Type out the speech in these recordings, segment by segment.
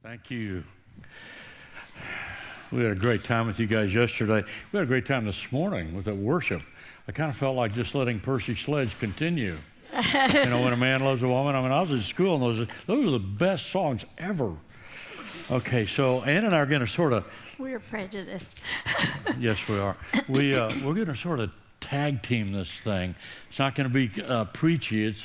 Thank you. We had a great time with you guys yesterday. We had a great time this morning with the worship. I kind of felt like just letting Percy Sledge continue. You know, when a man loves a woman. I mean, I was in school and those were the best songs ever. Okay, so Ann and I are going to sort of... We're prejudiced. Yes, we are. We're going to sort of tag team this thing. It's not going to be preachy.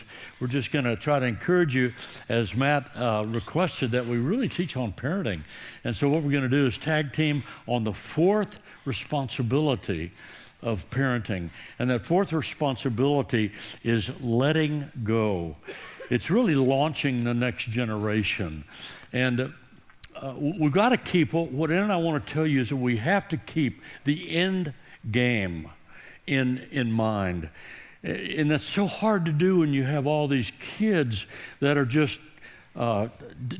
We're just going to try to encourage you, as Matt requested, that we really teach on parenting. And so what we're going to do is tag team on the fourth responsibility of parenting. And that fourth responsibility is letting go. It's really launching the next generation. And we've got to keep, what Ann and I want to tell you is that we have to keep the end game in mind. And that's so hard to do when you have all these kids that are just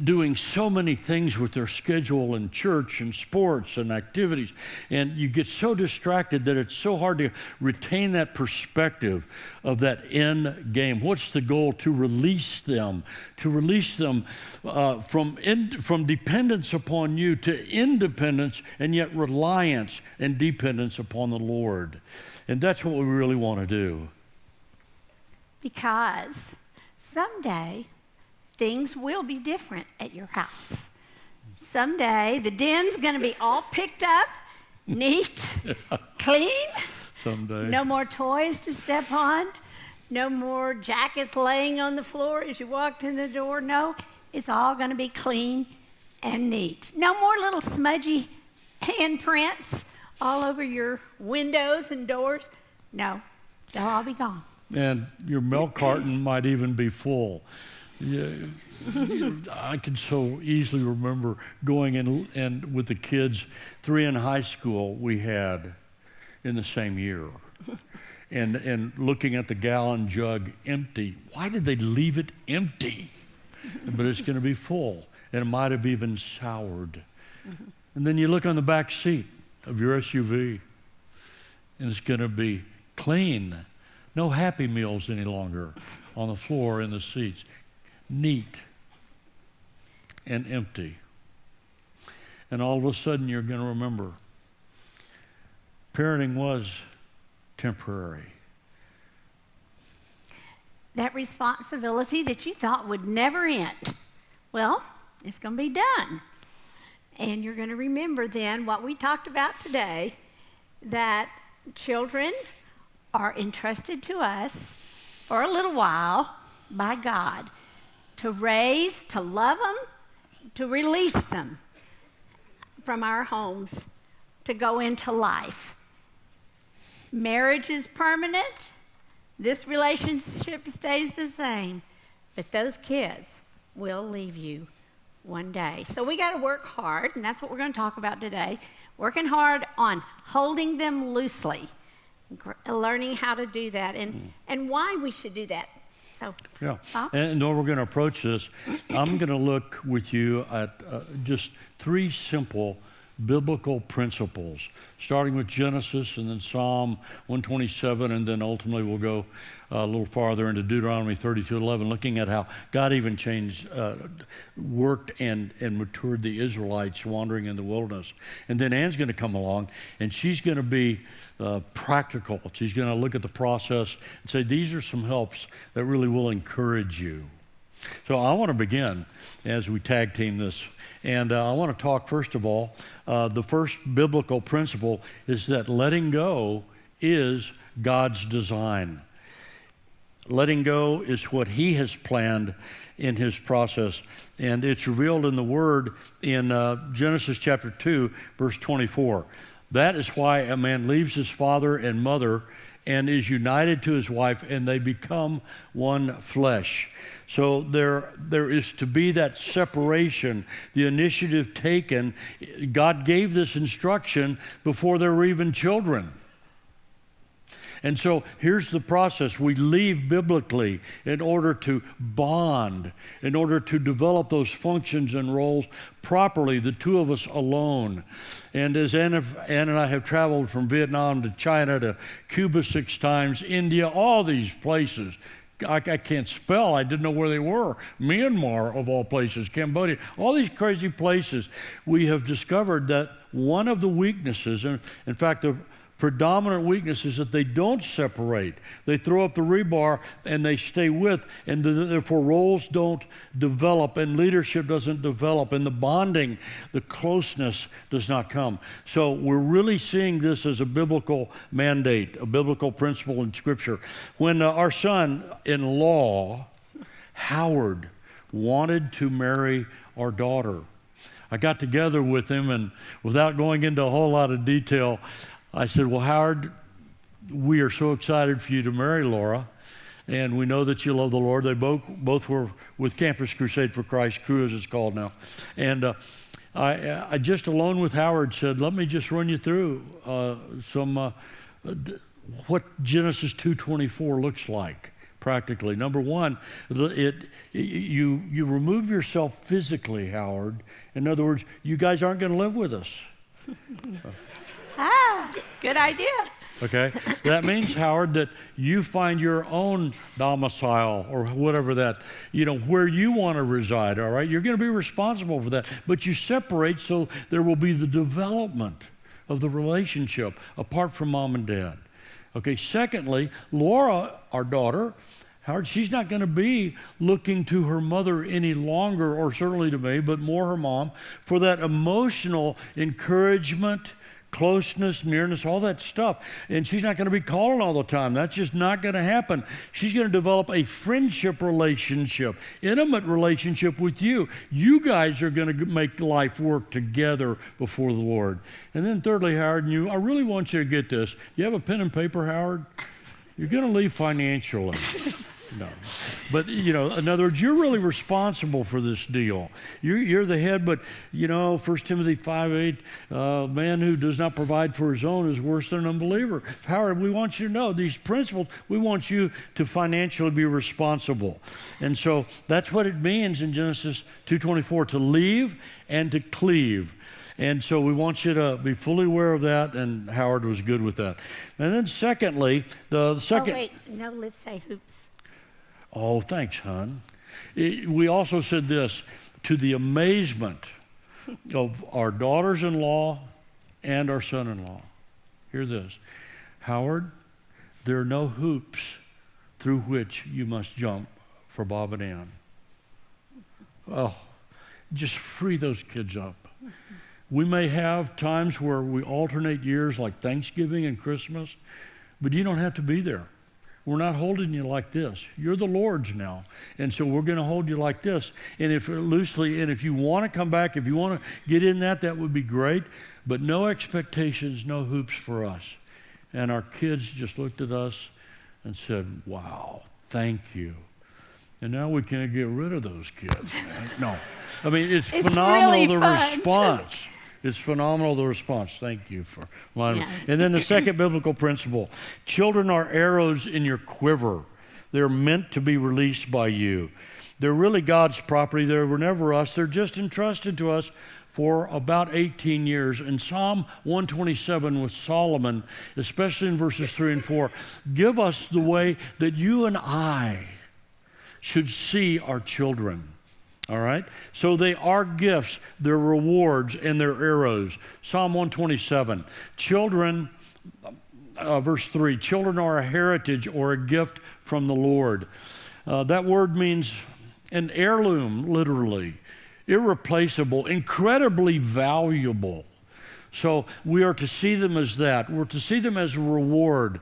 doing so many things with their schedule in church and sports and activities. And you get so distracted that it's so hard to retain that perspective of that end game. What's the goal? To release them from dependence upon you to independence, and yet reliance and dependence upon the Lord. And that's what we really want to do. Because someday things will be different at your house. Someday the den's going to be all picked up, neat, clean. Someday. No more toys to step on. No more jackets laying on the floor as you walked in the door. No, it's all going to be clean and neat. No more little smudgy handprints all over your windows and doors. No, they'll all be gone. And your milk carton might even be full. Yeah, I can so easily remember going and with the kids, 3 in high school we had in the same year, and looking at the gallon jug empty. Why did they leave it empty? But it's going to be full, and it might have even soured. And then you look on the back seat of your SUV, and it's going to be clean. No Happy Meals any longer on the floor in the seats. Neat and empty. And all of a sudden you're going to remember parenting was temporary. That responsibility that you thought would never end, well, it's going to be done. And you're going to remember then what we talked about today, that children are entrusted to us for a little while by God to raise, to love them, to release them from our homes, to go into life. Marriage is permanent. This relationship stays the same. But those kids will leave you one day. So we got to work hard, and that's what we're going to talk about today. Working hard on holding them loosely, learning how to do that, and why we should do that. So, yeah, and though we're going to approach this, I'm going to look with you at just 3 simple biblical principles, starting with Genesis and then Psalm 127, and then ultimately we'll go a little farther into Deuteronomy 32:11, looking at how God even worked and matured the Israelites wandering in the wilderness. And then Ann's going to come along, and she's going to be practical. She's going to look at the process and say, these are some helps that really will encourage you. So I want to begin as we tag team this. And I want to talk, first of all, the first biblical principle is that letting go is God's design. Letting go is what He has planned in His process. And it's revealed in the Word in Genesis chapter 2, verse 24. That is why a man leaves his father and mother and is united to his wife, and they become one flesh. So there is to be that separation, the initiative taken. God gave this instruction before there were even children. And so here's the process. We leave biblically in order to bond, in order to develop those functions and roles properly, the two of us alone. And as Ann and I have traveled from Vietnam to China to Cuba 6 times, India, all these places, I can't spell. I didn't know where they were. Myanmar, of all places, Cambodia, all these crazy places. We have discovered that one of the weaknesses, and in fact, the predominant weakness is that they don't separate. They throw up the rebar and they stay with, and therefore roles don't develop and leadership doesn't develop, and the bonding, the closeness does not come. So we're really seeing this as a biblical mandate, a biblical principle in Scripture. When our son-in-law, Howard, wanted to marry our daughter, I got together with him, and without going into a whole lot of detail, I said, well, Howard, we are so excited for you to marry Laura, and we know that you love the Lord. They both were with Campus Crusade for Christ, Crew as it's called now. And I just alone with Howard said, let me just run you through what Genesis 2:24 looks like practically. Number one, you remove yourself physically, Howard. In other words, you guys aren't going to live with us. Good idea. Okay? That means, Howard, that you find your own domicile or whatever that, where you want to reside, all right? You're going to be responsible for that. But you separate so there will be the development of the relationship apart from mom and dad. Okay, secondly, Laura, our daughter, Howard, she's not going to be looking to her mother any longer, or certainly to me, but more her mom, for that emotional encouragement, closeness, nearness, all that stuff. And she's not going to be calling all the time. That's just not going to happen. She's going to develop a friendship relationship, intimate relationship with you. You guys are going to make life work together before the Lord. And then thirdly, Howard, I really want you to get this. You have a pen and paper, Howard? You're going to leave financially. No. But, in other words, you're really responsible for this deal. You're the head, but, 1 Timothy 5:8, a man who does not provide for his own is worse than an unbeliever. Howard, we want you to know these principles. We want you to financially be responsible. And so that's what it means in Genesis 2:24, to leave and to cleave. And so we want you to be fully aware of that, and Howard was good with that. And then secondly, the second... Oh, wait. No, Liv, say hoops. Oh, thanks, hon. We also said this, to the amazement of our daughters-in-law and our son-in-law. Hear this. Howard, there are no hoops through which you must jump for Bob and Ann. Oh, just free those kids up. We may have times where we alternate years like Thanksgiving and Christmas, but you don't have to be there. We're not holding you like this. You're the Lord's now. And so we're going to hold you like this. And if you want to come back, if you want to get in that would be great. But no expectations, no hoops for us. And our kids just looked at us and said, wow, thank you. And now we can't get rid of those kids, man. No. I mean, it's phenomenal, really the fun. response. It's phenomenal, the response. Thank you for reminding me. And then the second biblical principle. Children are arrows in your quiver. They're meant to be released by you. They're really God's property. They were never us. They're just entrusted to us for about 18 years. In Psalm 127 with Solomon, especially in verses 3 and 4, give us the way that you and I should see our children. All right? So they are gifts, they're rewards, and they're arrows. Psalm 127, children, verse 3, children are a heritage or a gift from the Lord. That word means an heirloom, literally, irreplaceable, incredibly valuable. So we are to see them as that. We're to see them as a reward,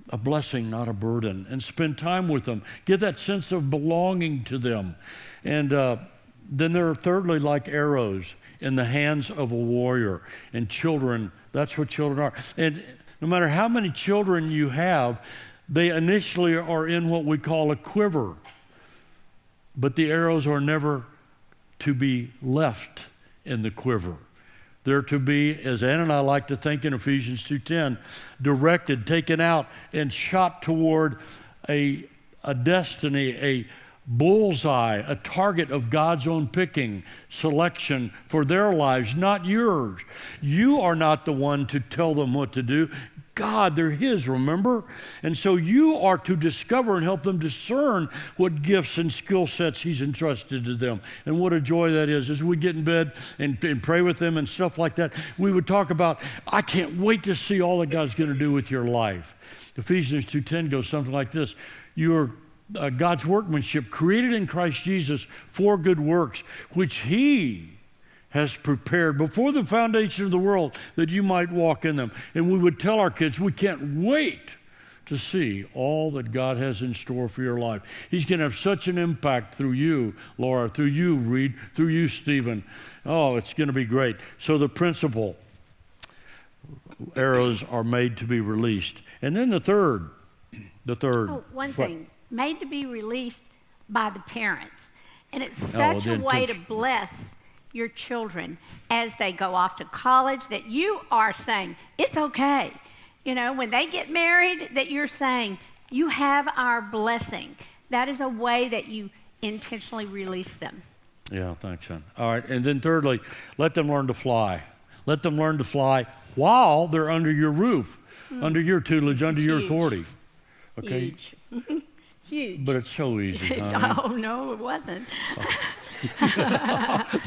a blessing, not a burden, and spend time with them. Give that sense of belonging to them. And then they're thirdly like arrows in the hands of a warrior. And children, that's what children are. And no matter how many children you have, they initially are in what we call a quiver. But the arrows are never to be left in the quiver. They're to be, as Ann and I like to think in Ephesians 2:10, directed, taken out, and shot toward a destiny, a bullseye, a target of God's own picking, selection for their lives, not yours. You are not the one to tell them what to do. God. They're His, remember? And so you are to discover and help them discern what gifts and skill sets He's entrusted to them. And what a joy that is. As we get in bed and pray with them and stuff like that, we would talk about, I can't wait to see all that God's going to do with your life. Ephesians 2:10 goes something like this. You are God's workmanship, created in Christ Jesus for good works, which He has prepared before the foundation of the world that you might walk in them. And we would tell our kids, we can't wait to see all that God has in store for your life. He's going to have such an impact through you, Laura, through you, Reed, through you, Stephen. Oh, it's going to be great. So the principle, arrows are made to be released. And then the third. Oh, one thing, made to be released by the parents. And it's such a way to bless your children as they go off to college, that you are saying, it's okay. You know, when they get married, that you're saying, you have our blessing. That is a way that you intentionally release them. Yeah, thanks, son. All right, and then thirdly, let them learn to fly. Let them learn to fly while they're under your roof, under your tutelage, under your authority. Okay? Huge. Huge. But it's so easy. Oh, no, it wasn't.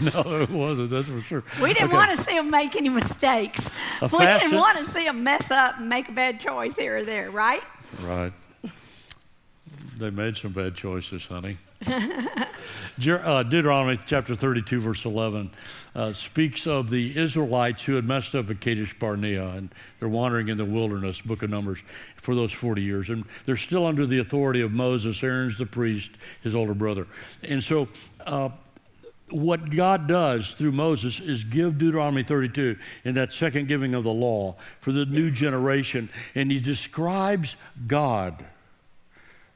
No, it wasn't, that's for sure. We didn't want to see them make any mistakes. We didn't want to see them mess up and make a bad choice here or there, right? Right. They made some bad choices, honey. Deuteronomy chapter 32, verse 11, speaks of the Israelites who had messed up at Kadesh Barnea, and they're wandering in the wilderness, book of Numbers, for those 40 years. And they're still under the authority of Moses. Aaron's the priest, his older brother. And so what God does through Moses is give Deuteronomy 32 in that second giving of the law for the new generation. And he describes God.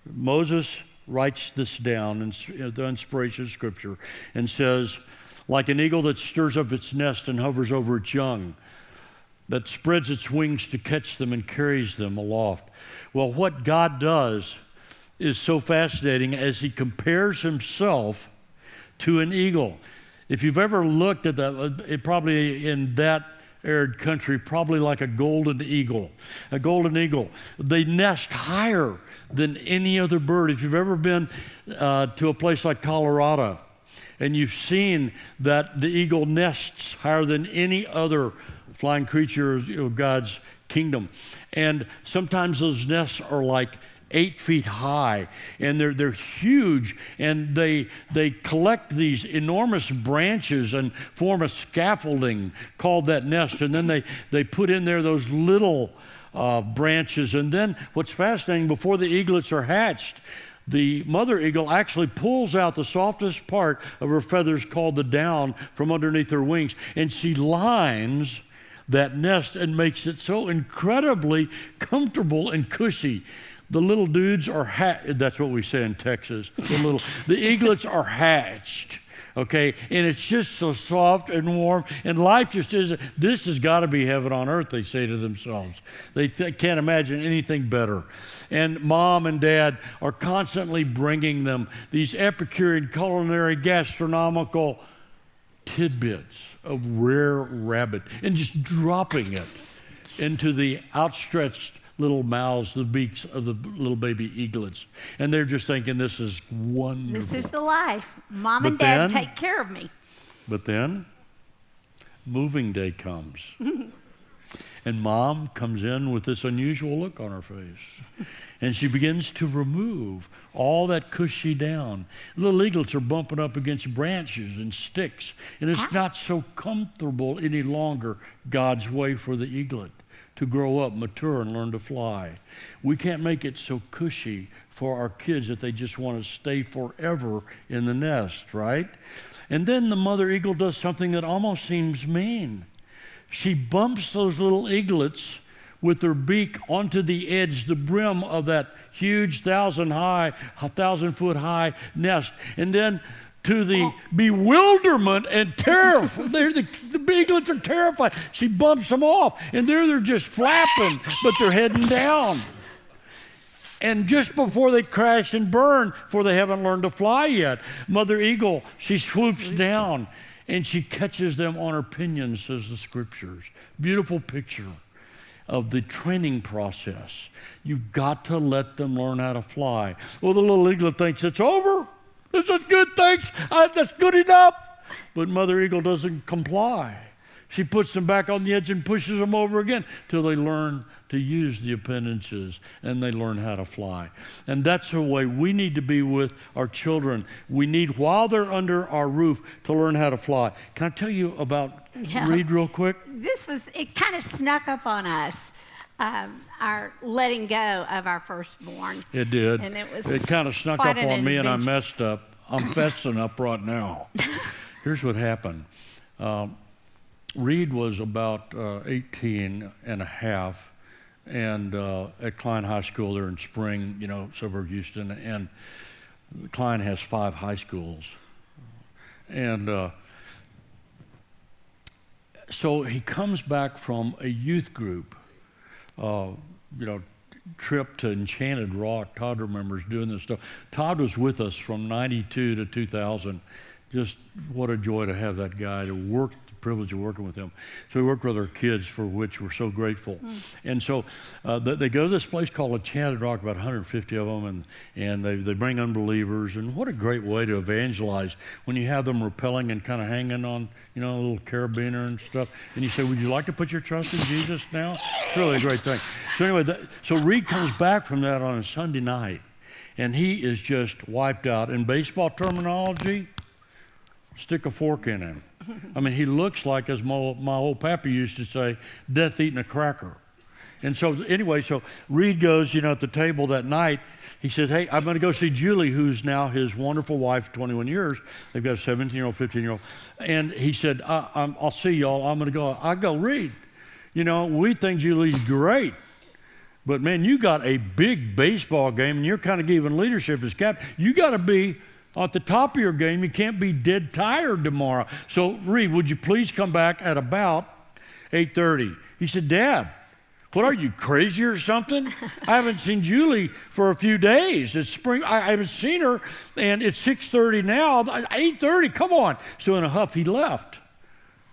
Moses writes this down in the inspiration of Scripture and says, like an eagle that stirs up its nest and hovers over its young, that spreads its wings to catch them and carries them aloft. Well, what God does is so fascinating as he compares himself to an eagle. If you've ever looked at that, it probably in that arid country, probably like a golden eagle. A golden eagle. They nest higher than any other bird. If you've ever been to a place like Colorado and you've seen that the eagle nests higher than any other flying creature of God's kingdom. And sometimes those nests are like 8 feet high, and they're huge, and they collect these enormous branches and form a scaffolding called that nest, and then they put in there those little branches. And then what's fascinating, before the eaglets are hatched, the mother eagle actually pulls out the softest part of her feathers called the down from underneath her wings, and she lines that nest and makes it so incredibly comfortable and cushy. The little dudes are that's what we say in Texas. The eaglets are hatched, okay? And it's just so soft and warm, and life just isn't. This has got to be heaven on earth, they say to themselves. They can't imagine anything better. And mom and dad are constantly bringing them these Epicurean culinary gastronomical tidbits of rare rabbit and just dropping it into the outstretched little mouths, the beaks of the little baby eaglets. And they're just thinking, this is wonderful. This is the life. Mom and Dad take care of me. But then, moving day comes. And Mom comes in with this unusual look on her face. And she begins to remove all that cushy down. Little eaglets are bumping up against branches and sticks. And it's not so comfortable any longer, God's way for the eaglet to grow up, mature, and learn to fly. We can't make it so cushy for our kids that they just want to stay forever in the nest, right? And then the mother eagle does something that almost seems mean. She bumps those little eaglets with her beak onto the edge, the brim of that huge 1,000-foot high nest. And then to the bewilderment and terror, the eaglets are terrified. She bumps them off, and they're just flapping, but they're heading down. And just before they crash and burn, for they haven't learned to fly yet, Mother Eagle, she swoops down, and she catches them on her pinions, says the Scriptures. Beautiful picture of the training process. You've got to let them learn how to fly. Well, the little eaglet thinks it's over. This is good, thanks. That's good enough. But Mother Eagle doesn't comply. She puts them back on the edge and pushes them over again till they learn to use the appendages and they learn how to fly. And that's the way we need to be with our children. We need, while they're under our roof, to learn how to fly. Can I tell you about Reed real quick? It kind of snuck up on us, our letting go of our firstborn. It did. And it kind of snuck up on me and I messed up. I'm fessing up right now. Here's what happened. Reed was about 18 and a half and at Klein High School there in Spring, suburb of Houston, and Klein has 5 high schools. And so he comes back from a youth group, trip to Enchanted Rock. Todd remembers doing this stuff. Todd was with us from 92 to 2000. Just what a joy to have that guy, to work, the privilege of working with him. So we worked with our kids, for which we're so grateful. And so they go to this place called Enchanted Rock, about 150 of them, and they bring unbelievers. And what a great way to evangelize when you have them rappelling and kind of hanging on, a little carabiner and stuff. And you say, would you like to put your trust in Jesus now? It's really a great thing. So anyway, so Reed comes back from that on a Sunday night, and he is just wiped out. In baseball terminology, stick a fork in him. I mean, he looks like, as my old pappy used to say, death eating a cracker. And so anyway, so Reed goes, at the table that night, he says, hey, I'm going to go see Julie, who's now his wonderful wife, 21 years. They've got a 17-year-old, 15-year-old. And he said, I'll see y'all. I'm going to go. I go, Reed, we think Julie's great. But man, you got a big baseball game and you're kind of giving leadership as captain. You got to be at the top of your game. You can't be dead tired tomorrow. So, Reed, would you please come back at about 8:30? He said, Dad, what are you, crazy or something? I haven't seen Julie for a few days. It's spring. I haven't seen her, and it's 6:30 now. 8:30, come on. So in a huff, he left.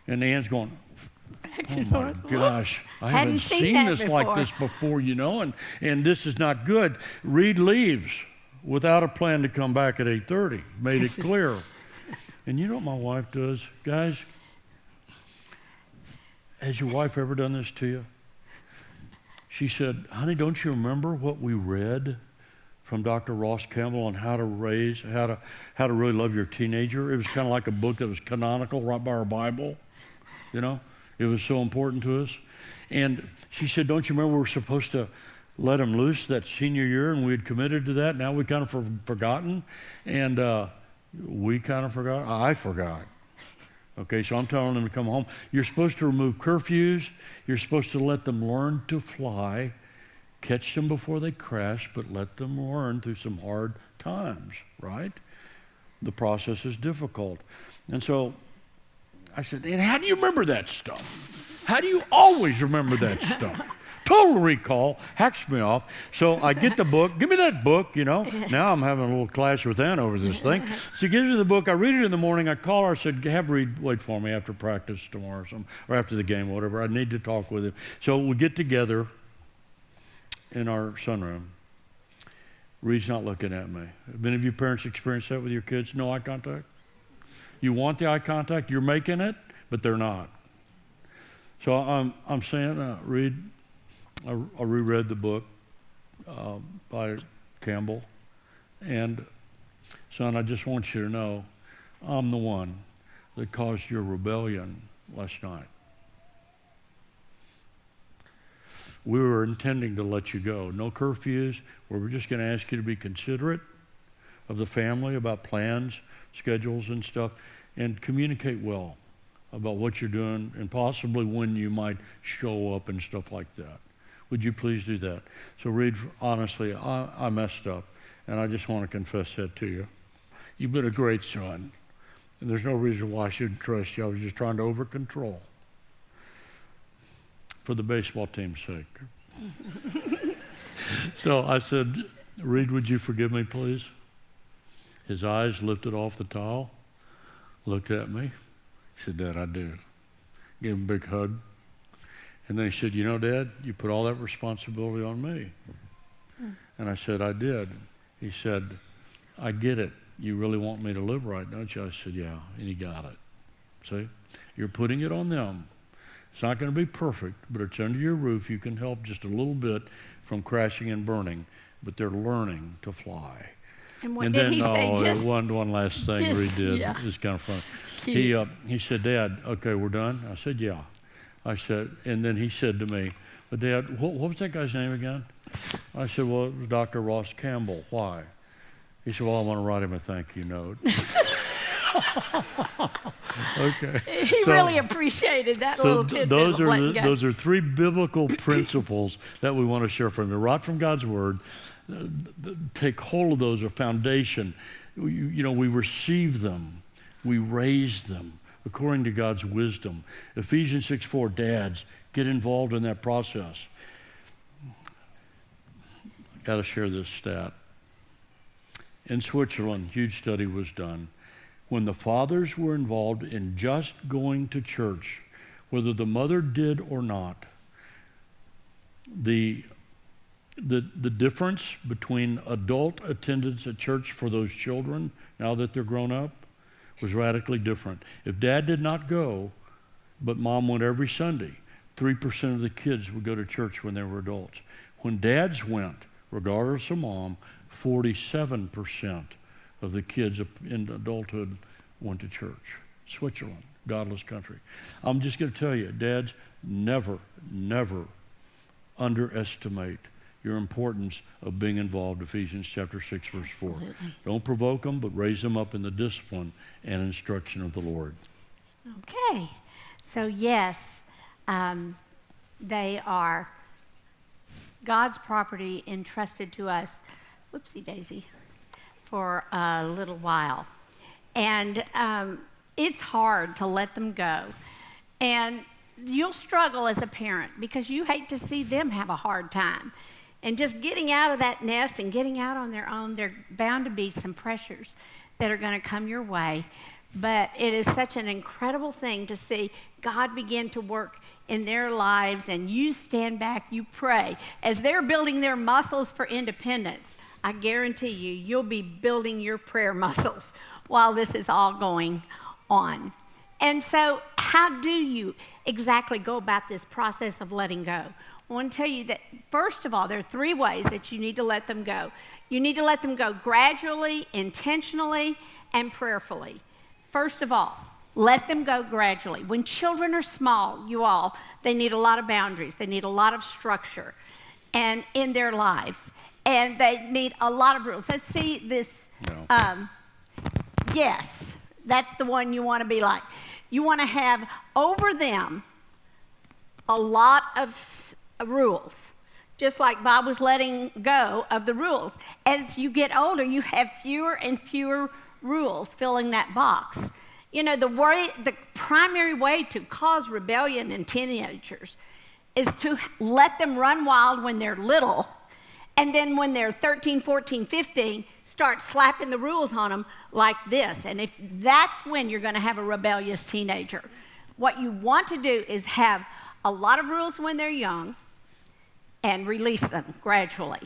And Ann's going, oh my gosh, I haven't seen this before. like this before, and this is not good. Reed leaves without a plan to come back at 8:30, made it clear. And you know what my wife does? Guys, has your wife ever done this to you? She said, honey, don't you remember what we read from Dr. Ross Campbell on how to raise, how to really love your teenager? It was kind of like a book that was canonical right by our Bible, It was so important to us. And she said, don't you remember we're supposed to let him loose that senior year, and we had committed to that. Now we kind of forgotten, and we kind of forgot. I forgot. Okay, so I'm telling them to come home. You're supposed to remove curfews. You're supposed to let them learn to fly, catch them before they crash, but let them learn through some hard times, right? The process is difficult. And so I said, and how do you remember that stuff? How do you always remember that stuff? Total recall, hacks me off. So I get the book. Give me that book, Now I'm having a little clash with Ann over this thing. She gives me the book. I read it in the morning. I call her. I said, have Reed wait for me after practice tomorrow or after the game, whatever. I need to talk with him. So we get together in our sunroom. Reed's not looking at me. Have any of you parents experienced that with your kids? No eye contact? You want the eye contact. You're making it, but they're not. So I'm saying, Reed, I reread the book by Campbell, and son, I just want you to know I'm the one that caused your rebellion last night. We were intending to let you go. No curfews. We were just going to ask you to be considerate of the family about plans, schedules, and stuff, and communicate well about what you're doing and possibly when you might show up and stuff like that. Would you please do that? So Reed, honestly, I messed up, and I just want to confess that to you. You've been a great son, and there's no reason why I shouldn't trust you. I was just trying to over-control for the baseball team's sake. So I said, Reed, would you forgive me, please? His eyes lifted off the towel, looked at me. He said, Dad, I do. Gave him a big hug. And then he said, you know, Dad, you put all that responsibility on me. And I said, I did. He said, I get it. You really want me to live right, don't you? I said, yeah, and he got it. See? You're putting it on them. It's not going to be perfect, but it's under your roof. You can help just a little bit from crashing and burning, but they're learning to fly. And what And did then, he say? one last thing just- he did. yeah. It's kind of fun. Cute. He said, Dad, okay, we're done? I said, yeah. I said, and then he said to me, but Dad, what was that guy's name again? I said, well, it was Dr. Ross Campbell. Why? He said, well, I want to write him a thank you note. Okay. He really appreciated that little tidbit those of letting are go. those are three biblical principles that we want to share from you, right from God's Word. Take hold of those, a foundation. You know, we receive them, we raise them according to God's wisdom. Ephesians 6:4, dads, get involved in that process. I've got to share this stat. In Switzerland, huge study was done. When the fathers were involved in just going to church, whether the mother did or not, the difference between adult attendance at church for those children, now that they're grown up, was radically different. If Dad did not go, but Mom went every Sunday, 3% of the kids would go to church when they were adults. When dads went, regardless of mom, 47% of the kids in adulthood went to church. Switzerland, godless country. I'm just going to tell you, dads, never, never underestimate your importance of being involved. Ephesians chapter 6, verse 4. Absolutely. Don't provoke them, but raise them up in the discipline and instruction of the Lord. Okay. So yes, they are God's property entrusted to us, whoopsie daisy, for a little while. And it's hard to let them go. And you'll struggle as a parent because you hate to see them have a hard time. And just getting out of that nest and getting out on their own, there are bound to be some pressures that are going to come your way. But it is such an incredible thing to see God begin to work in their lives, and you stand back, you pray. As they're building their muscles for independence, I guarantee you, you'll be building your prayer muscles while this is all going on. And so how do you exactly go about this process of letting go? I want to tell you that, first of all, there are three ways that you need to let them go. You need to let them go gradually, intentionally, and prayerfully. First of all, let them go gradually. When children are small, they need a lot of boundaries. They need a lot of structure and in their lives. And they need a lot of rules. Let's see this. No. Yes, that's the one you want to be like. You want to have over them a lot of rules, just like Bob was letting go of the rules. As you get older, you have fewer and fewer rules filling that box. You know, the primary way to cause rebellion in teenagers is to let them run wild when they're little, and then when they're 13, 14, 15, start slapping the rules on them like this. And if that's when you're going to have a rebellious teenager. What you want to do is have a lot of rules when they're young and release them gradually.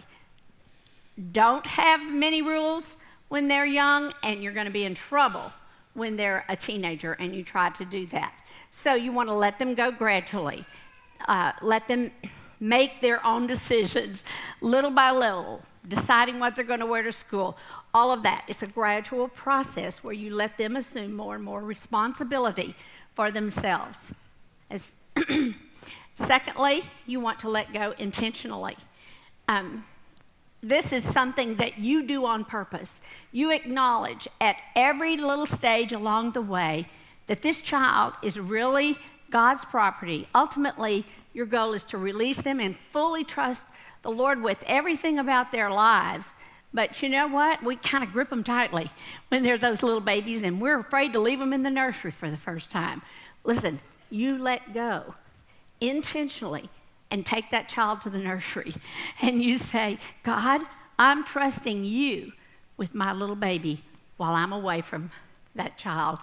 Don't have many rules when they're young, and you're going to be in trouble when they're a teenager and you try to do that. So you want to let them go gradually. Let them make their own decisions little by little, deciding what they're going to wear to school, all of that. It's a gradual process where you let them assume more and more responsibility for themselves. Secondly, you want to let go intentionally. This is something that you do on purpose. You acknowledge at every little stage along the way that this child is really God's property. Ultimately, your goal is to release them and fully trust the Lord with everything about their lives. But you know what? We kind of grip them tightly when they're those little babies, and we're afraid to leave them in the nursery for the first time. Listen, you let go intentionally and take that child to the nursery, and you say, God, I'm trusting you with my little baby while I'm away from that child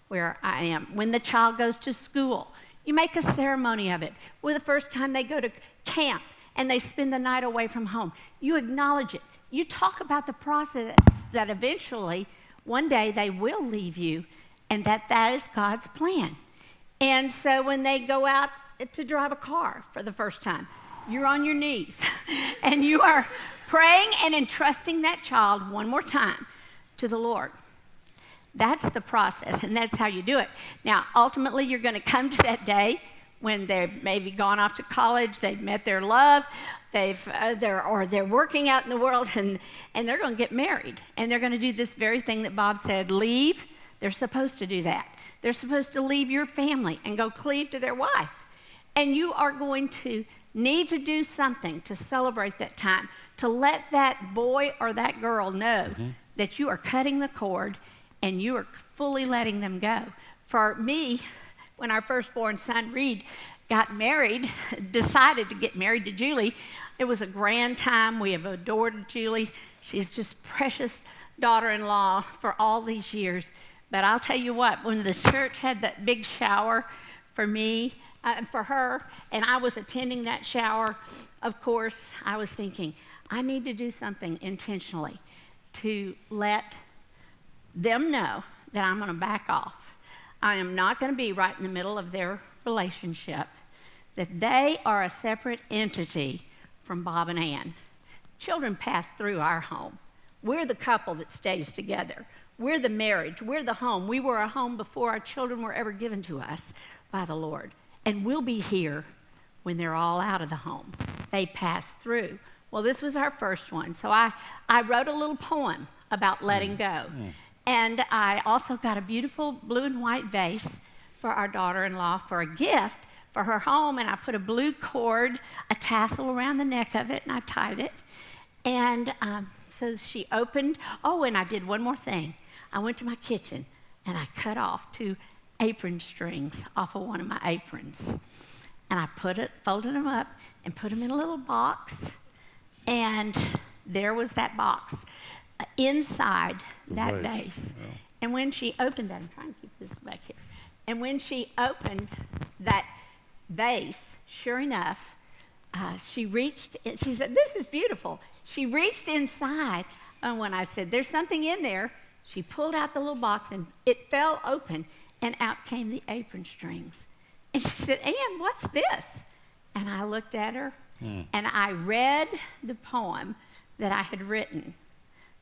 where I am. When the child goes to school, You make a ceremony of it. Or the first time they go to camp and they spend the night away from home, you acknowledge it. You talk about the process that eventually, one day, they will leave you, and that is God's plan. And so when they go out to drive a car for the first time, you're on your knees, and you are praying and entrusting that child one more time to the Lord. That's the process, and that's how you do it. Now, ultimately, you're going to come to that day when they've maybe gone off to college, they've met their love, they're working out in the world, and they're going to get married. And they're going to do this very thing that Bob said, leave. They're supposed to do that. They're supposed to leave your family and go cleave to their wife. And you are going to need to do something to celebrate that time, to let that boy or that girl know that you are cutting the cord and you are fully letting them go. For me, when our firstborn son, Reed, got married, decided to get married to Julie, it was a grand time. We have adored Julie. She's just precious daughter-in-law for all these years. But I'll tell you what, when the church had that big shower for me, for her, and I was attending that shower, of course, I was thinking, I need to do something intentionally to let them know that I'm going to back off. I am not going to be right in the middle of their relationship, that they are a separate entity from Bob and Ann. Children pass through our home. We're the couple that stays together. We're the marriage. We're the home. We were a home before our children were ever given to us by the Lord. And we'll be here when they're all out of the home. They pass through. Well, this was our first one. So I wrote a little poem about letting go. And I also got a beautiful blue and white vase for our daughter-in-law for a gift for her home. And I put a blue cord, a tassel around the neck of it, and I tied it. And so she opened. Oh, and I did one more thing. I went to my kitchen, and I cut off 2 apron strings off of one of my aprons. And I folded them up and put them in a little box. And there was that box inside that vase. Yeah. And when she opened that, I'm trying to keep this back here. And when she opened that vase, sure enough, she reached, she said, this is beautiful. She reached inside, and when I said, there's something in there, she pulled out the little box, and it fell open, and out came the apron strings. And she said, Ann, what's this? And I looked at her, and I read the poem that I had written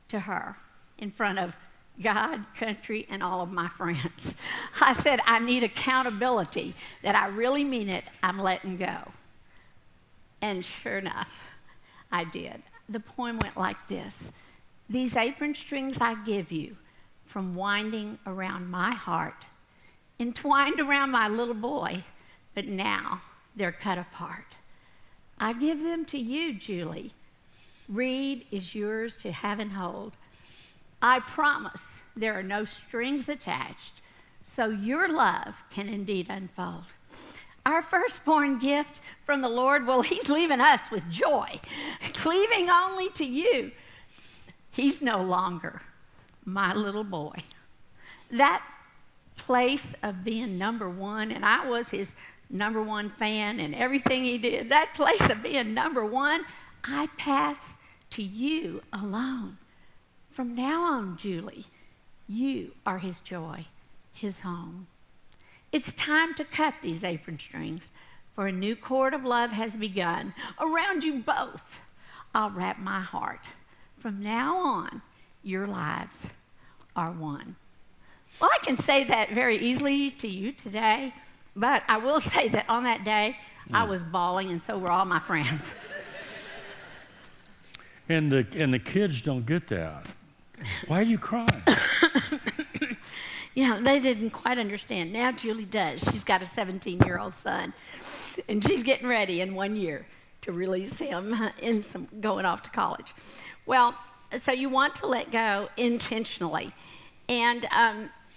to her in front of God, country, and all of my friends. I said, I need accountability, that I really mean it, I'm letting go. And sure enough, I did. The poem went like this. These apron strings I give you from winding around my heart, entwined around my little boy, but now they're cut apart. I give them to you, Julie. Reed is yours to have and hold. I promise there are no strings attached, so your love can indeed unfold. Our firstborn gift from the Lord, well, he's leaving us with joy, cleaving only to you. He's no longer my little boy. That place of being number one, and I was his number one fan and everything he did, that place of being number one, I pass to you alone. From now on, Julie, you are his joy, his home. It's time to cut these apron strings, for a new cord of love has begun. Around you both, I'll wrap my heart. From now on, your lives are one. Well, I can say that very easily to you today, but I will say that on that day, I was bawling, and so were all my friends. And the kids don't get that. Why are you crying? You know, they didn't quite understand. Now Julie does. She's got a 17-year-old son, and she's getting ready in 1 year to release him going off to college. Well, so you want to let go intentionally. And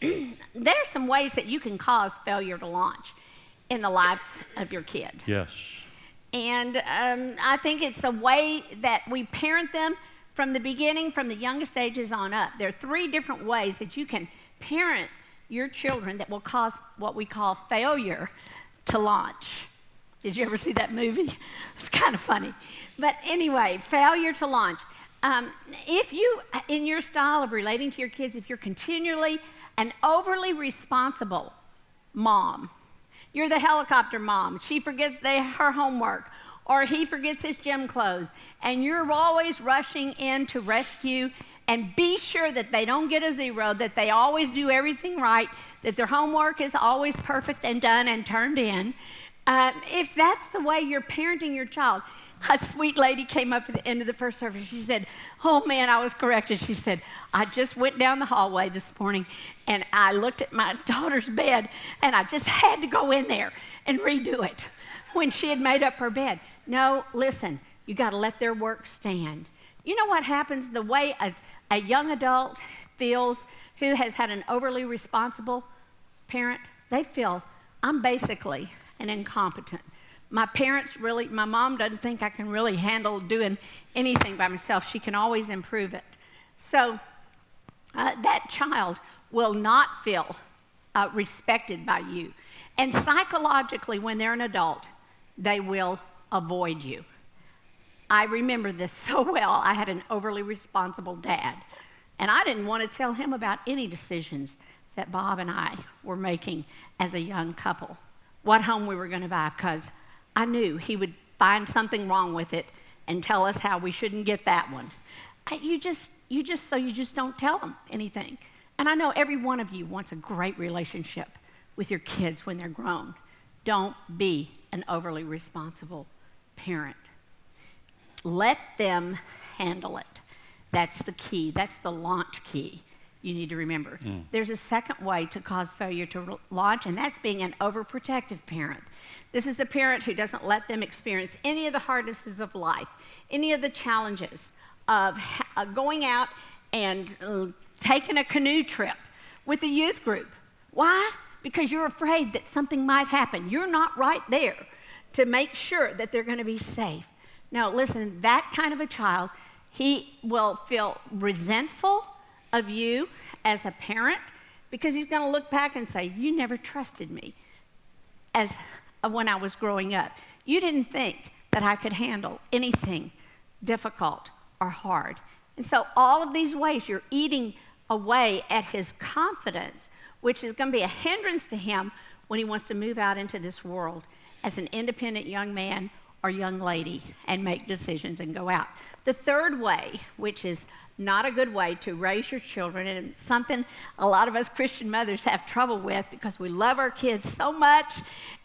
there are some ways that you can cause failure to launch in the life of your kid. Yes. And I think it's a way that we parent them from the beginning, from the youngest ages on up. There are 3 different ways that you can parent your children that will cause what we call failure to launch. Did you ever see that movie? It's kind of funny. But anyway, failure to launch. If you, in your style of relating to your kids, if you're continually an overly responsible mom, you're the helicopter mom, she forgets her homework, or he forgets his gym clothes, and you're always rushing in to rescue and be sure that they don't get a 0, that they always do everything right, that their homework is always perfect and done and turned in. If that's the way you're parenting your child, a sweet lady came up at the end of the first service. She said, oh man, I was corrected. She said, I just went down the hallway this morning and I looked at my daughter's bed and I just had to go in there and redo it when she had made up her bed. No, listen, you got to let their work stand. You know what happens? The way a young adult feels who has had an overly responsible parent, they feel, I'm basically an incompetent. My mom doesn't think I can really handle doing anything by myself. She can always improve it. So that child will not feel respected by you. And psychologically, when they're an adult, they will avoid you. I remember this so well. I had an overly responsible dad, and I didn't want to tell him about any decisions that Bob and I were making as a young couple, what home we were going to buy, because I knew he would find something wrong with it and tell us how we shouldn't get that one. You just don't tell them anything. And I know every one of you wants a great relationship with your kids when they're grown. Don't be an overly responsible parent. Let them handle it. That's the key. That's the launch key you need to remember. There's a second way to cause failure to launch, and that's being an overprotective parent. This is the parent who doesn't let them experience any of the hardships of life, any of the challenges of going out and taking a canoe trip with a youth group. Why? Because you're afraid that something might happen. You're not right there to make sure that they're going to be safe. Now, listen, that kind of a child, he will feel resentful of you as a parent because he's going to look back and say, you never trusted me as when I was growing up. You didn't think that I could handle anything difficult or hard. And so all of these ways, you're eating away at his confidence, which is going to be a hindrance to him when he wants to move out into this world as an independent young man or young lady and make decisions and go out. The third way, which is not a good way to raise your children, and something a lot of us Christian mothers have trouble with because we love our kids so much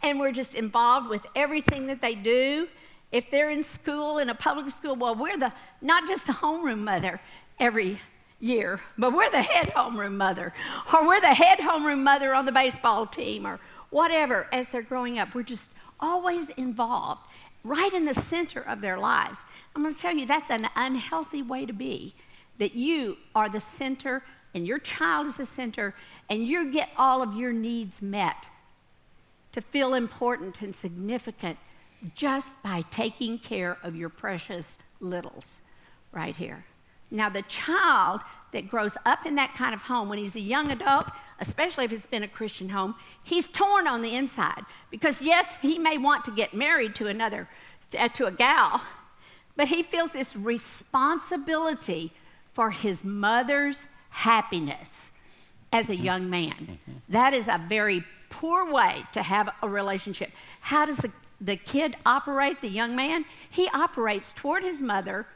and we're just involved with everything that they do. If they're in school, in a public school, well, we're not just the homeroom mother every year, but we're the head homeroom mother, or we're the head homeroom mother on the baseball team, or whatever. As they're growing up, we're just always involved, right in the center of their lives. I'm going to tell you, that's an unhealthy way to be, that you are the center and your child is the center and you get all of your needs met to feel important and significant just by taking care of your precious littles right here. Now, the child that grows up in that kind of home, when he's a young adult, especially if it's been a Christian home, he's torn on the inside because, yes, he may want to get married to a gal, but he feels this responsibility for his mother's happiness as a young man. That is a very poor way to have a relationship. How does the kid operate, the young man? He operates toward his mother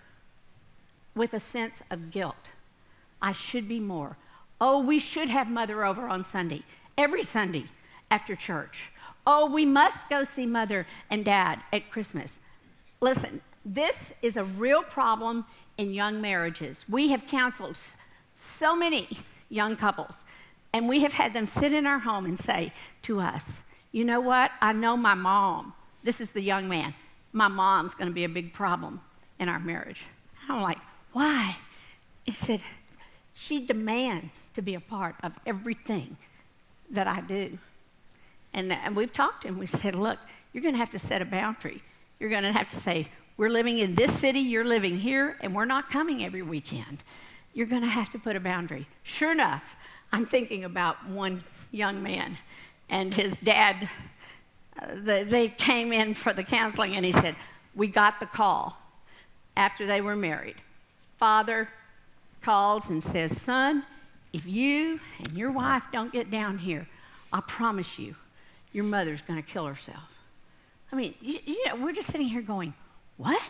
with a sense of guilt. I should be more. Oh, we should have mother over on Sunday, every Sunday after church. Oh, we must go see mother and dad at Christmas. Listen, this is a real problem in young marriages. We have counseled so many young couples, and we have had them sit in our home and say to us, you know what? I know my mom, this is the young man, my mom's going to be a big problem in our marriage. And I'm like, why? He said, she demands to be a part of everything that I do. And we've talked to him. We said, look, you're going to have to set a boundary. You're going to have to say, we're living in this city, you're living here, and we're not coming every weekend. You're going to have to put a boundary. Sure enough, I'm thinking about one young man, and his dad they came in for the counseling, and he said, we got the call after they were married. Father calls and says, son, if you and your wife don't get down here, I promise you, your mother's going to kill herself. I mean, we're just sitting here going, what?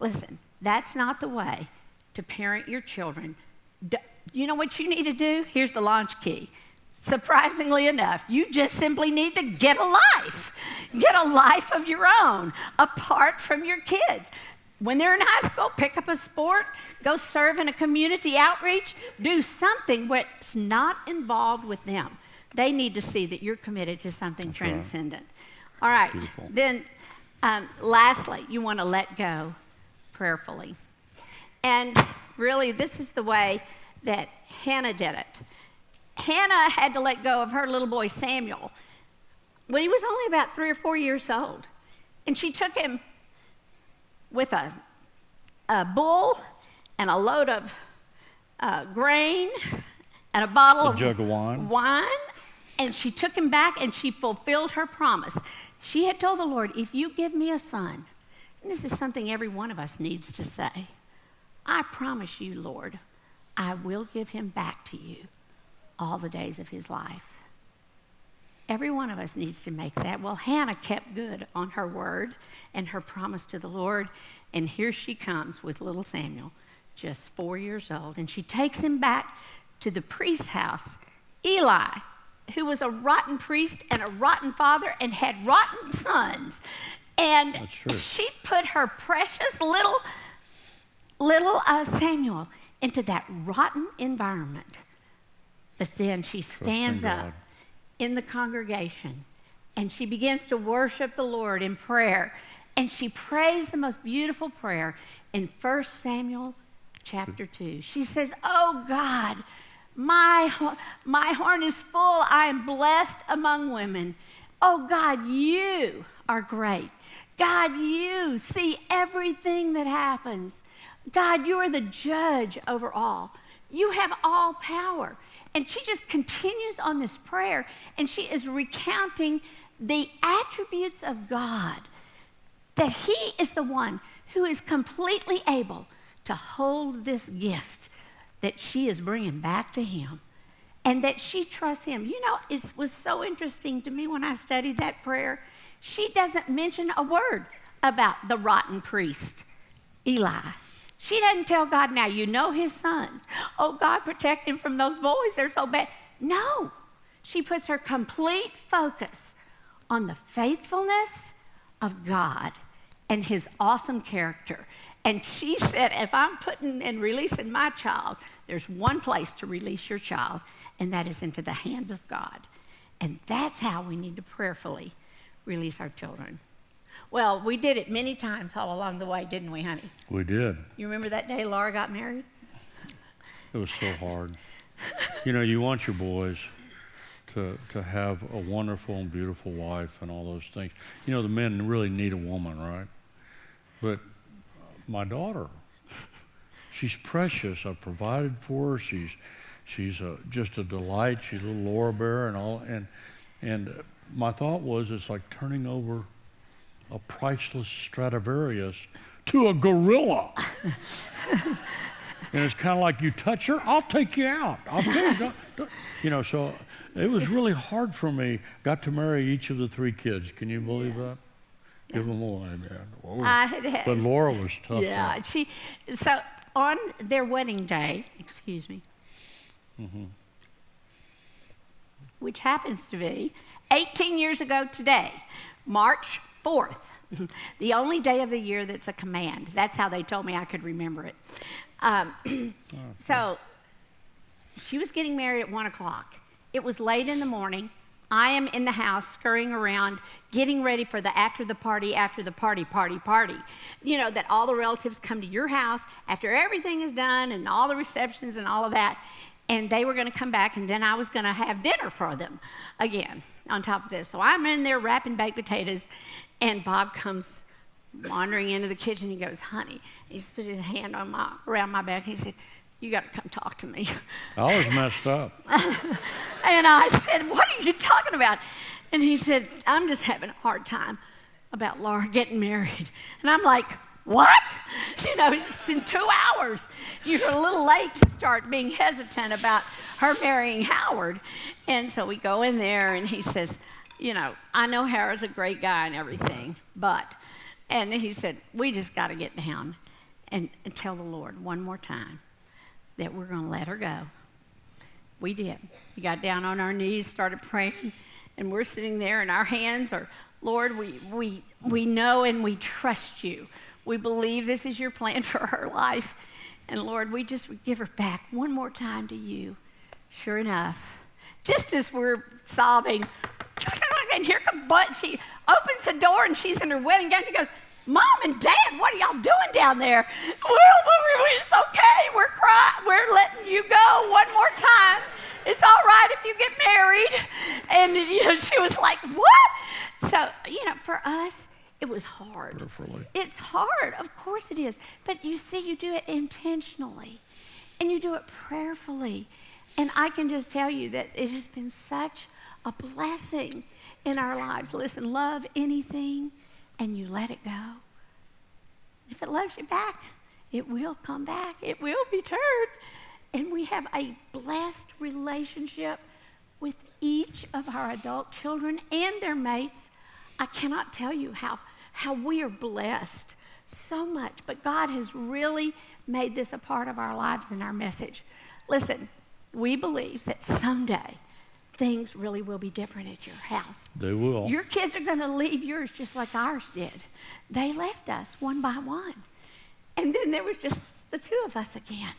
Listen, that's not the way to parent your children. You know what you need to do? Here's the launch key. Surprisingly enough, you just simply need to get a life. Get a life of your own, apart from your kids. When they're in high school, pick up a sport, go serve in a community outreach, do something that's not involved with them. They need to see that you're committed to something that's transcendent. All right. Beautiful. Then lastly, you want to let go prayerfully. And really, this is the way that Hannah did it. Hannah had to let go of her little boy Samuel when he was only about 3 or 4 years old. And she took him with a bull and a load of grain and a bottle of jug of wine. And she took him back and she fulfilled her promise. She had told the Lord, if you give me a son, and this is something every one of us needs to say, I promise you, Lord, I will give him back to you all the days of his life. Every one of us needs to make that. Well, Hannah kept good on her word and her promise to the Lord, and here she comes with little Samuel, just 4 years old, and she takes him back to the priest's house. Eli, who was a rotten priest and a rotten father and had rotten sons, and she put her precious little Samuel into that rotten environment. But then she stands up in the congregation and she begins to worship the Lord in prayer. And she prays the most beautiful prayer in 1 Samuel chapter 2. She says, oh God, my horn is full. I am blessed among women. Oh God, you are great. God, you see everything that happens. God, you are the judge over all. You have all power. And she just continues on this prayer, and she is recounting the attributes of God, that he is the one who is completely able to hold this gift that she is bringing back to him, and that she trusts him. You know, it was so interesting to me when I studied that prayer. She doesn't mention a word about the rotten priest, Eli. She doesn't tell God, now you know his sons. Oh, God, protect him from those boys. They're so bad. No. She puts her complete focus on the faithfulness of God and his awesome character. And she said, if I'm putting and releasing my child, there's one place to release your child, and that is into the hands of God. And that's how we need to prayerfully release our children. Well, we did it many times all along the way, didn't we, honey? We did. You remember that day Laura got married? It was so hard. You know, you want your boys to have a wonderful and beautiful wife and all those things. You know, the men really need a woman, right? But my daughter, she's precious. I've provided for her. She's just a delight. She's a little Laura bear and all. And my thought was, it's like turning over a priceless Stradivarius to a gorilla. And it's kind of like, you touch her, I'll take you out. I'll take you. You know, so it was really hard for me. Got to marry each of the 3 kids. Can you believe that? Yeah. Give them one. But Laura was tough. Yeah, so on their wedding day, which happens to be 18 years ago today, March 4th, the only day of the year that's a command. That's how they told me I could remember it. So she was getting married at 1 o'clock. It was late in the morning. I am in the house scurrying around, getting ready for the after the party. You know, that all the relatives come to your house after everything is done and all the receptions and all of that. And they were going to come back, and then I was going to have dinner for them again on top of this. So I'm in there wrapping baked potatoes, and Bob comes wandering into the kitchen. He goes, honey, he just put his hand on around my back. He said, you got to come talk to me. I was messed up. And I said, what are you talking about? And he said, I'm just having a hard time about Laura getting married. And I'm like, what? You know, just in 2 hours. You're a little late to start being hesitant about her marrying Howard. And so we go in there, and he says, you know, I know Howard's a great guy and everything, but, and he said, we just got to get down and tell the Lord one more time that we're going to let her go. We did. We got down on our knees, started praying, and we're sitting there, and our hands are, Lord, we know and we trust you. We believe this is your plan for her life. And Lord, we just would give her back one more time to you. Sure enough, just as we're sobbing, and here comes Bud. She opens the door, and she's in her wedding gown. She goes, Mom and Dad, what are y'all doing down there? Well, it's okay. We're crying. We're letting you go one more time. It's all right if you get married. And, you know, she was like, what? So, you know, for us, it was hard. Prayerfully. It's hard. Of course it is. But you see, you do it intentionally. And you do it prayerfully. And I can just tell you that it has been such a blessing in our lives. Listen, love anything and you let it go. If it loves you back, it will come back. It will be turned. And we have a blessed relationship with each of our adult children and their mates. I cannot tell you how we are blessed so much. But God has really made this a part of our lives and our message. Listen, we believe that someday things really will be different at your house. They will. Your kids are going to leave yours just like ours did. They left us one by one. And then there was just the two of us again.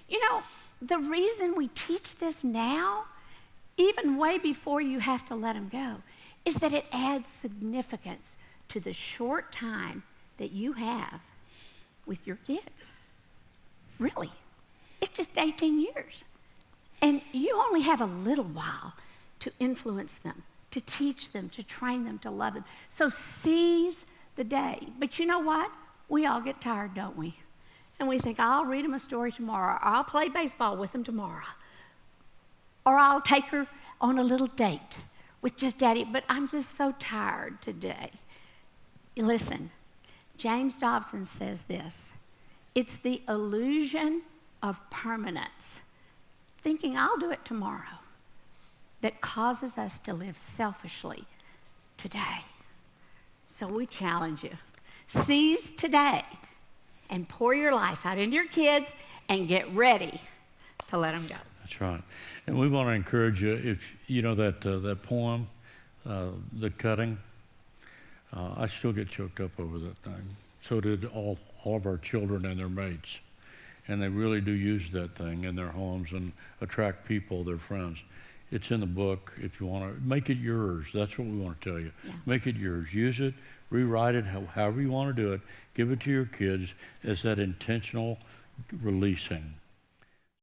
You know, the reason we teach this now, even way before you have to let them go, is that it adds significance to the short time that you have with your kids. Really. It's just 18 years. And you only have a little while to influence them, to teach them, to train them, to love them. So seize the day. But you know what? We all get tired, don't we? And we think, I'll read them a story tomorrow, or I'll play baseball with them tomorrow, or I'll take her on a little date with just Daddy, but I'm just so tired today. Listen, James Dobson says this, it's the illusion of permanence, thinking I'll do it tomorrow, that causes us to live selfishly today. So we challenge you, seize today and pour your life out into your kids and get ready to let them go. That's right. And we want to encourage you, if you know that poem, The Cutting, I still get choked up over that thing. So did all of our children and their mates. And they really do use that thing in their homes and attract people, their friends. It's in the book. If you want to, make it yours. That's what we want to tell you. Yeah. Make it yours. Use it, rewrite it, however you want to do it. Give it to your kids as that intentional releasing.